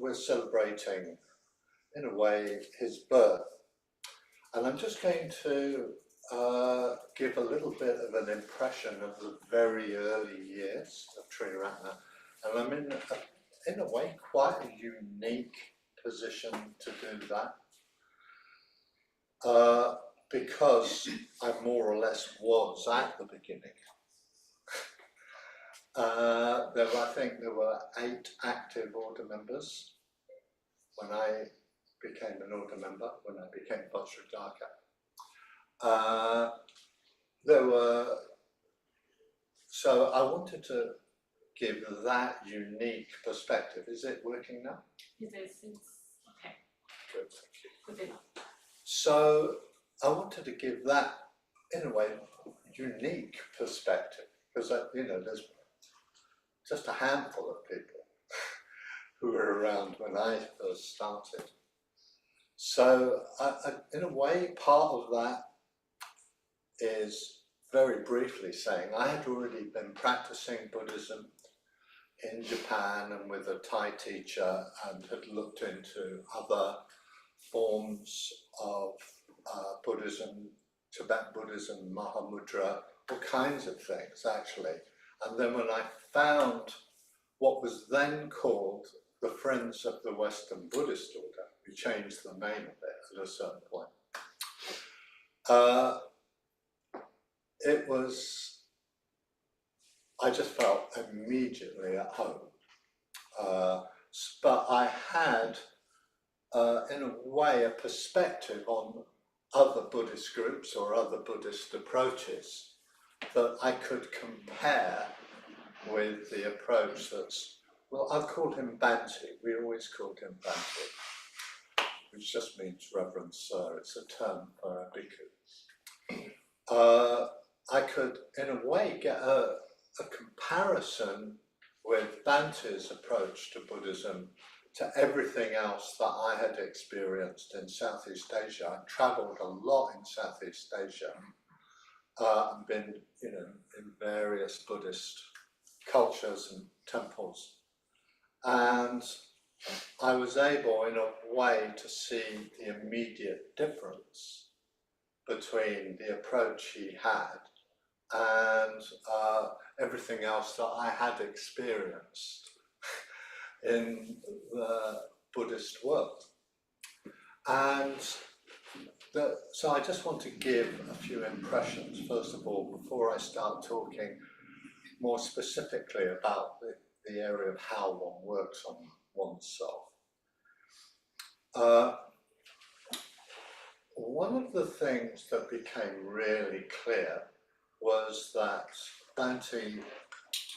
we're celebrating, in a way, his birth. And I'm just going to give a little bit of an impression of the very early years of Triratna. And I'm in a way, quite a unique position to do that. Because I more or less was at the beginning. I think there were 8 active order members when I became an order member, when I became Vajradaka. So I wanted to give that unique perspective. Is it working now? It is, it's okay. Good, thank you. Good enough. So I wanted to give that, in a way, unique perspective, because there's just a handful of people who were around when I first started. So in a way, part of that is very briefly saying I had already been practicing Buddhism in Japan and with a Thai teacher, and had looked into other forms of Buddhism, Tibetan Buddhism, Mahamudra, all kinds of things actually. And then when I found what was then called the Friends of the Western Buddhist Order, we changed the name of it at a certain point. I just felt immediately at home. But I had, in a way, a perspective on other Buddhist groups or other Buddhist approaches that I could compare with the approach that's, well, I've called him Bhante. We always called him Bhante, which just means Reverend Sir. It's a term for a bhikkhu. I could, in a way, get a comparison with Bhante's approach to Buddhism to everything else that I had experienced in Southeast Asia. I travelled a lot in Southeast Asia and been, in various Buddhist cultures and temples. And I was able, in a way, to see the immediate difference between the approach he had and everything else that I had experienced in the Buddhist world. And so I just want to give a few impressions, first of all, before I start talking more specifically about the area of how one works on oneself. One of the things that became really clear was that Bhante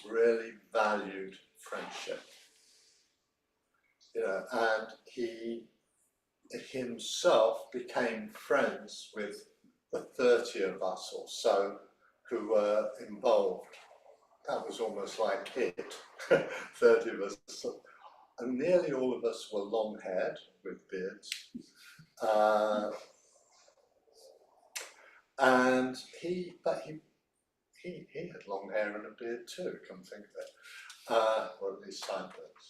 really valued friendship. And he himself became friends with the 30 of us or so who were involved. That was almost like it, 30 of us. And nearly all of us were long-haired with beards. And he had long hair and a beard too, come think of it, or at least sideburns.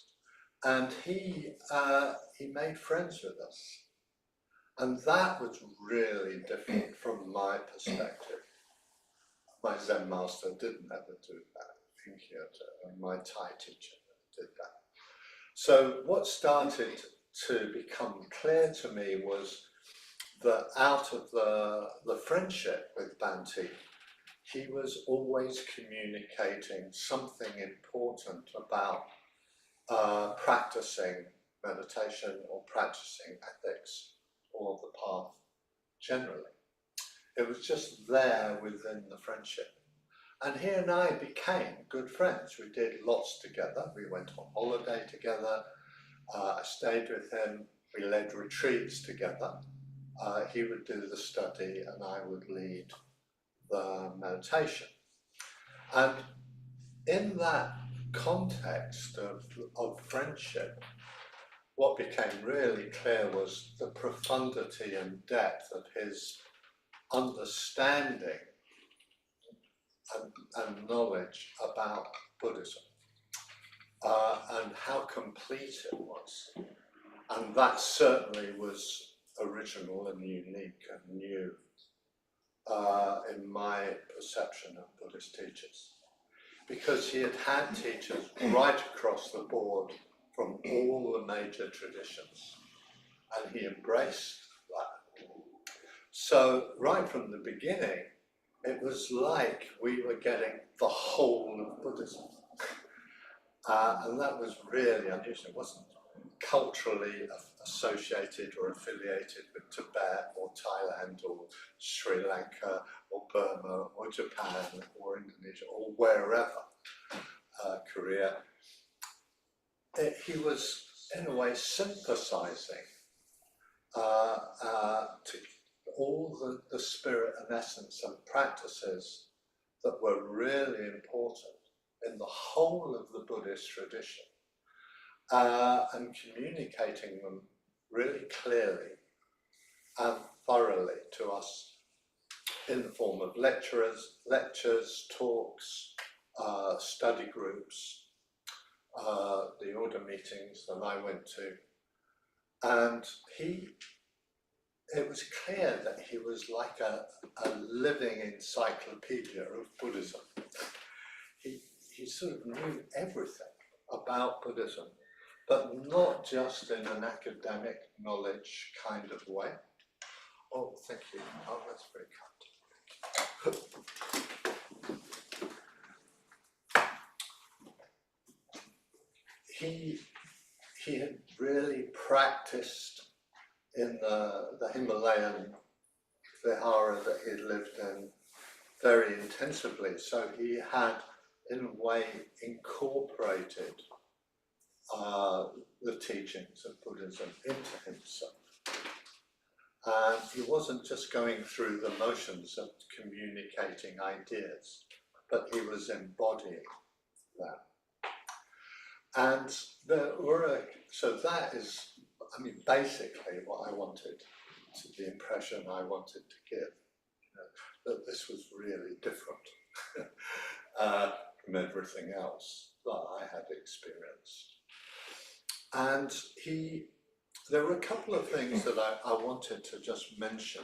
And he made friends with us. And that was really different from my perspective. My Zen master didn't ever do that, and my Thai teacher did that. So what started to become clear to me was that out of the friendship with Bhante, he was always communicating something important about practicing meditation or practicing ethics or the path generally. It was just there within the friendship. And he and I became good friends. We did lots together. We went on holiday together. I stayed with him. We led retreats together. He would do the study and I would lead the meditation. And in that context of friendship, what became really clear was the profundity and depth of his understanding and knowledge about Buddhism, and how complete it was. was. And that certainly was original and unique and new in my perception of Buddhist teachers. Because he had had teachers right across the board from all the major traditions, and he embraced that. So right from the beginning, it was like we were getting the whole of Buddhism. And that was really unusual. It wasn't culturally associated or affiliated with Tibet or Thailand or Sri Lanka or Burma or Japan or Indonesia or wherever, Korea. He was in a way synthesizing to all the spirit and essence and practices that were really important in the whole of the Buddhist tradition, and communicating them really clearly and thoroughly to us in the form of lectures, talks, study groups, the order meetings that I went to. And it was clear that he was like a living encyclopedia of Buddhism. He sort of knew everything about Buddhism, but not just in an academic knowledge kind of way. Oh, thank you. Oh, that's very kind. He had really practiced in the Himalayan vihara that he lived in very intensively. So he had, in a way, incorporated the teachings of Buddhism into himself. And he wasn't just going through the motions of communicating ideas, but he was embodying that. And there were so that is, I mean, basically what I wanted, the impression I wanted to give, that this was really different from everything else that I had experienced. And there were a couple of things that I wanted to just mention.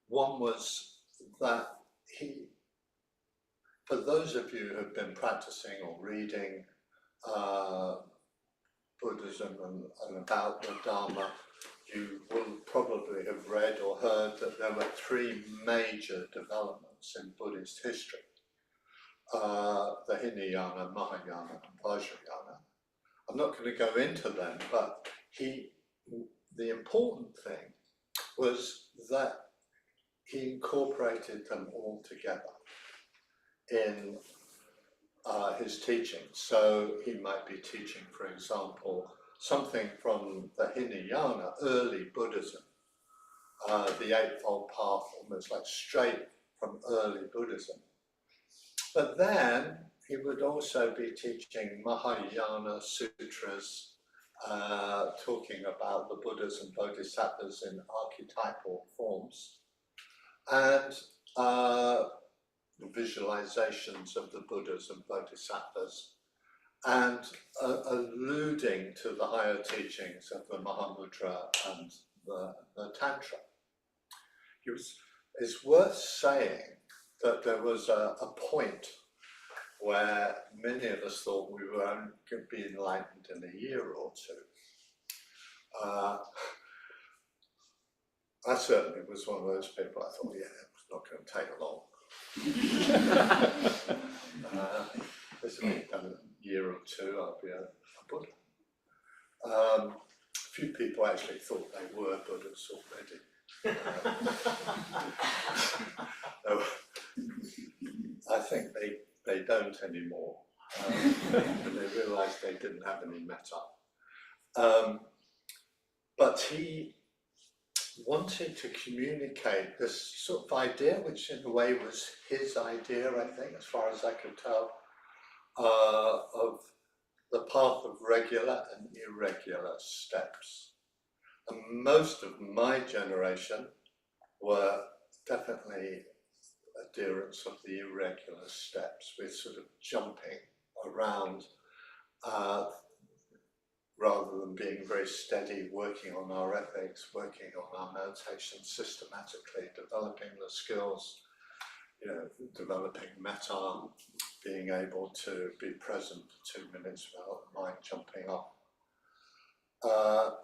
One was that for those of you who have been practicing or reading Buddhism and about the Dharma, you will probably have read or heard that there were three major developments in Buddhist history. The Hinayana, Mahayana, and Vajradaka. I'm not going to go into them, but the important thing was that he incorporated them all together in his teaching. So he might be teaching, for example, something from the Hinayana, early Buddhism, the Eightfold Path, almost like straight from early Buddhism. But then he would also be teaching Mahayana sutras, talking about the Buddhas and Bodhisattvas in archetypal forms, and visualizations of the Buddhas and Bodhisattvas, and alluding to the higher teachings of the Mahamudra and the Tantra. It's worth saying that there was a point where many of us thought we were going to be enlightened in a year or two. I certainly was one of those people. I thought, yeah, it's not going to take long. This will be done in a year or two, I'll be a Buddha. A few people actually thought they were Buddhas already. I think they don't anymore. They realised they didn't have any metta. But he wanted to communicate this sort of idea, which in a way was his idea, I think, as far as I could tell, of the path of regular and irregular steps. And most of my generation were definitely adherents of the irregular steps. We're sort of jumping around rather than being very steady, working on our ethics, working on our meditation systematically, developing the skills, developing metta, being able to be present for 2 minutes without the mind jumping up,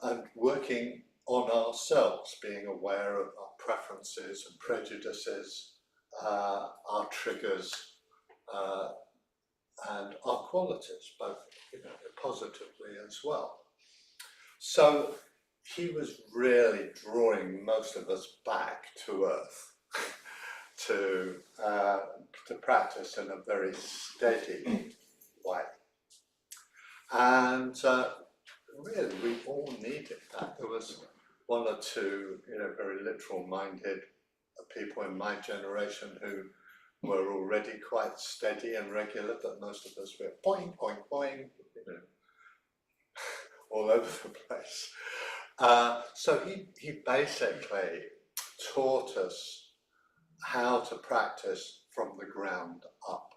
and working on ourselves, being aware of our preferences and prejudices, our triggers, and our qualities, both positively as well. So he was really drawing most of us back to earth to practice in a very steady way. And really, we all needed that. There was one or two, very literal-minded people in my generation who were already quite steady and regular, but most of us were boing, boing, boing, all over the place. So he basically taught us how to practice from the ground up.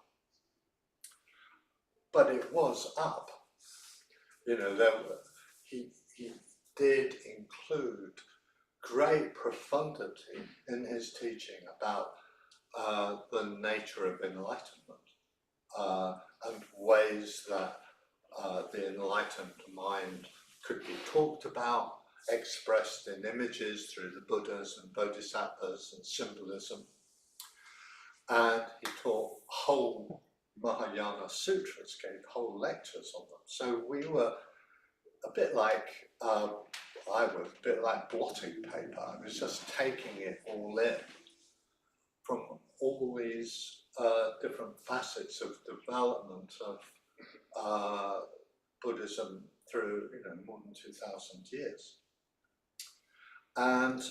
But it was up. He did include great profundity in his teaching about the nature of enlightenment and ways that the enlightened mind could be talked about, expressed in images through the Buddhas and Bodhisattvas and symbolism. And he taught whole Mahayana sutras, gave whole lectures on them. So we were a bit like, I was a bit like blotting paper. I was just taking it all in from all these different facets of development of Buddhism through more than 2,000 years. And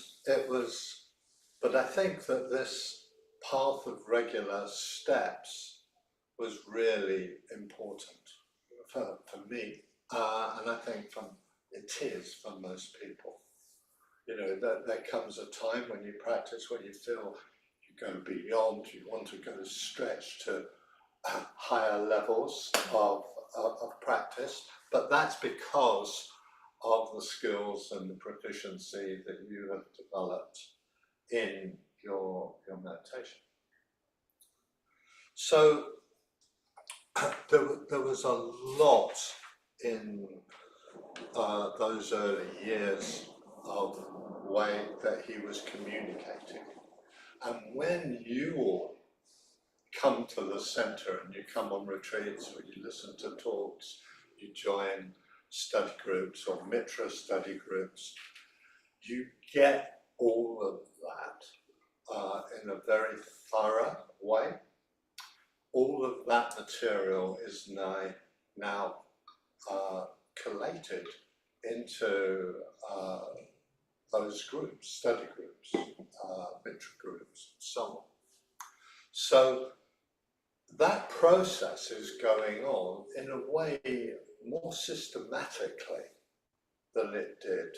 but I think that this path of regular steps was really important for me, and I think it is for most people. There comes a time when you practice when you feel you go beyond, you want to go stretch to higher levels of practice, but that's because of the skills and the proficiency that you have developed in your meditation. So there was a lot in those early years of way that he was communicating. And when you all come to the center and you come on retreats or you listen to talks, you join study groups or mitra study groups, you get all of that in a very thorough way. All of that material is now collated into those groups, study groups, mitra groups, and so on. So that process is going on in a way more systematically than it did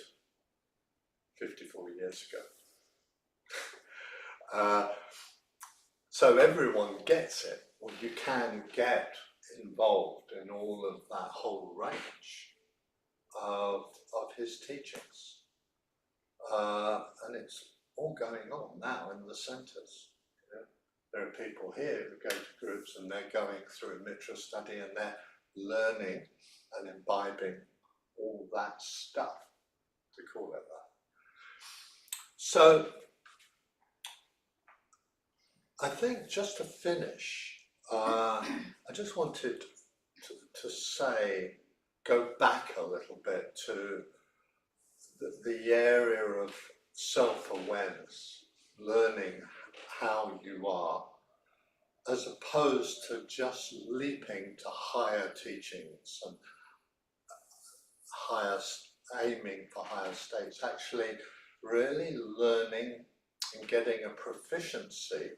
54 years ago. So everyone gets it, or you can get involved in all of that whole range of his teachings. And it's all going on now in the centres. There are people here who go to groups and they're going through a mitra study and they're learning and imbibing all that stuff, to call it that. So I think just to finish, I just wanted to go back a little bit to the area of self-awareness, learning how you are, as opposed to just leaping to higher teachings and aiming for higher states, actually really learning and getting a proficiency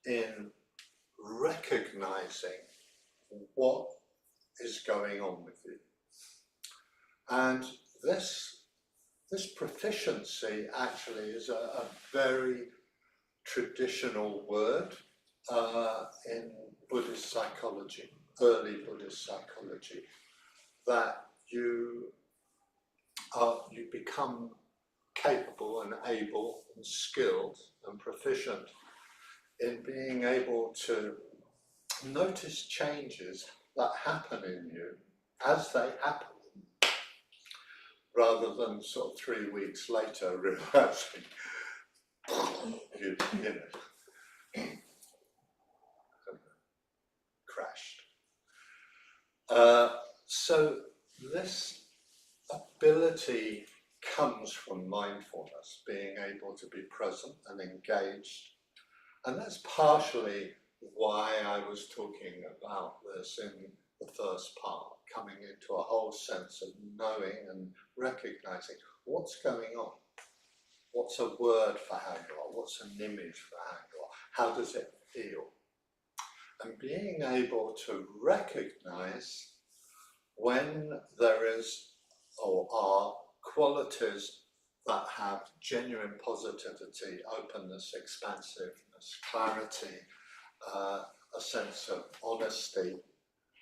in recognizing what is going on with you. And this proficiency actually is a very traditional word in Buddhist psychology, early Buddhist psychology, that you become capable and able and skilled and proficient in being able to notice changes that happen in you as they happen, rather than sort of 3 weeks later realizing you know, crashed. So this ability comes from mindfulness, being able to be present and engaged. And that's partially why I was talking about this in the first part, coming into a whole sense of knowing and recognizing what's going on. What's a word for how you are? What's an image for how you are? How does it feel? And being able to recognize when there is or are qualities that have genuine positivity, openness, expansiveness, clarity, a sense of honesty,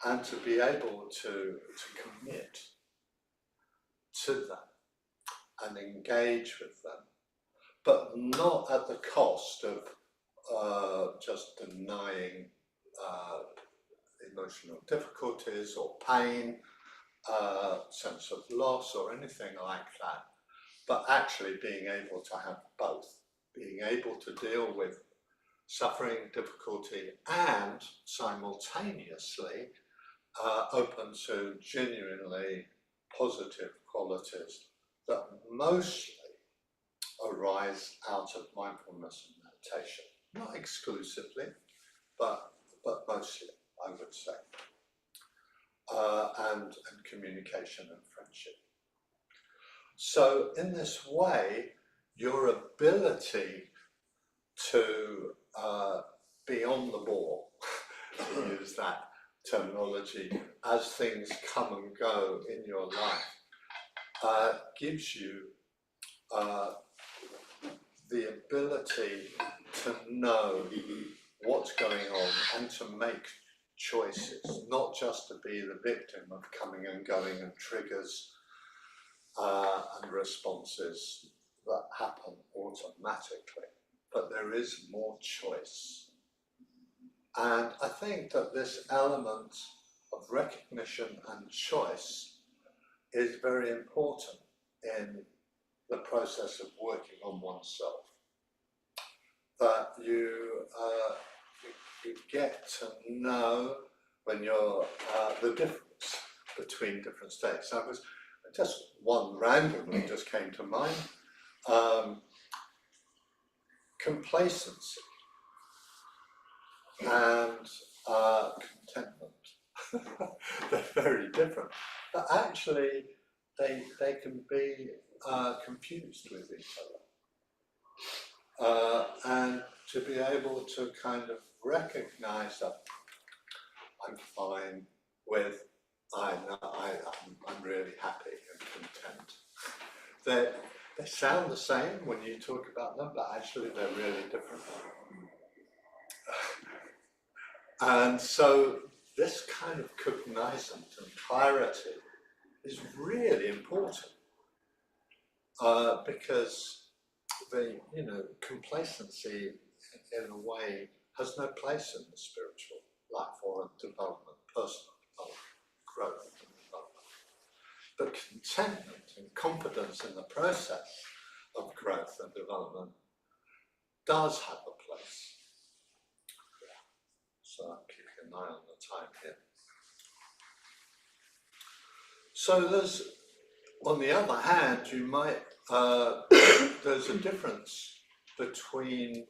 and to be able to commit to them and engage with them, but not at the cost of just denying emotional difficulties or pain, sense of loss or anything like that, but actually being able to have both, being able to deal with suffering, difficulty, and simultaneously open to genuinely positive qualities that mostly arise out of mindfulness and meditation. Not exclusively, but mostly, I would say. And communication and friendship. So in this way, your ability to be on the ball, to use that terminology, as things come and go in your life, gives you the ability to know what's going on and to make choices, not just to be the victim of coming and going and triggers and responses that happen automatically, but there is more choice. And I think that this element of recognition and choice is very important in the process of working on oneself. That you get to know when you're the difference between different states. I was just one randomly just came to mind. Complacency and contentment. They're very different, but actually they can be confused with each other. And to be able to kind of recognize that I'm fine with, I'm really happy and content. They sound the same when you talk about them, but actually they're really different. And so this kind of cognizance and clarity is really important, because complacency in a way has no place in the spiritual life or development, personal development, growth and development. But contentment and confidence in the process of growth and development does have a place. So I'm keeping an eye on the time here. So there's, on the other hand, you might, there's a difference between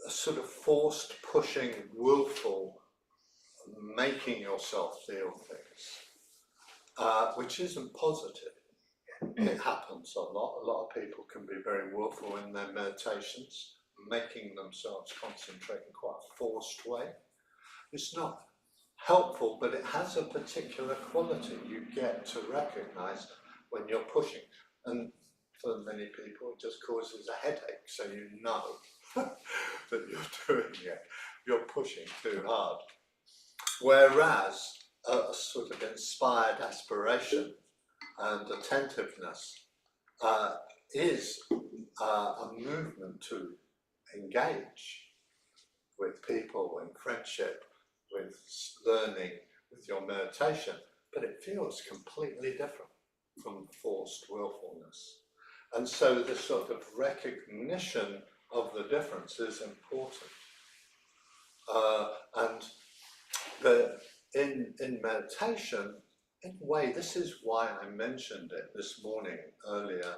a sort of forced, pushing, willful, making yourself feel things, which isn't positive. It happens a lot. A lot of people can be very willful in their meditations, making themselves concentrate in quite a forced way. It's not helpful, but it has a particular quality you get to recognize when you're pushing. And for many people, it just causes a headache, so you know that you're doing it. You're pushing too hard. Whereas a sort of inspired aspiration and attentiveness is a movement to engage with people in friendship, with learning, with your meditation, but it feels completely different from forced willfulness. And so this sort of recognition of the difference is important. In meditation, in a way, this is why I mentioned it this morning earlier,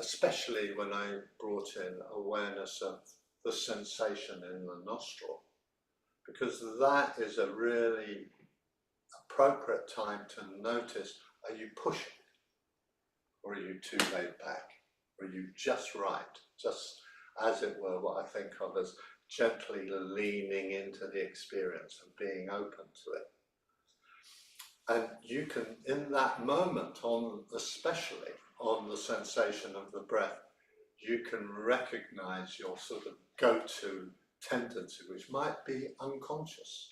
especially when I brought in awareness of the sensation in the nostril, because that is a really appropriate time to notice, are you pushing? Or are you too laid back? Or are you just right? Just, as it were, what I think of as gently leaning into the experience and being open to it. And you can, in that moment, especially on the sensation of the breath, you can recognize your sort of go-to tendency, which might be unconscious.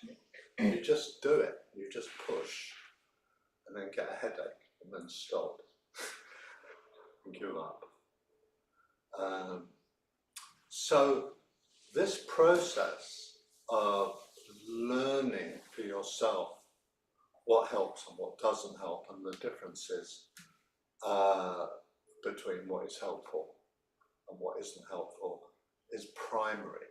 You just do it, you just push, and then get a headache, and then stop, and give up. So this process of learning for yourself what helps and what doesn't help, and the differences between what is helpful and what isn't helpful, is primary.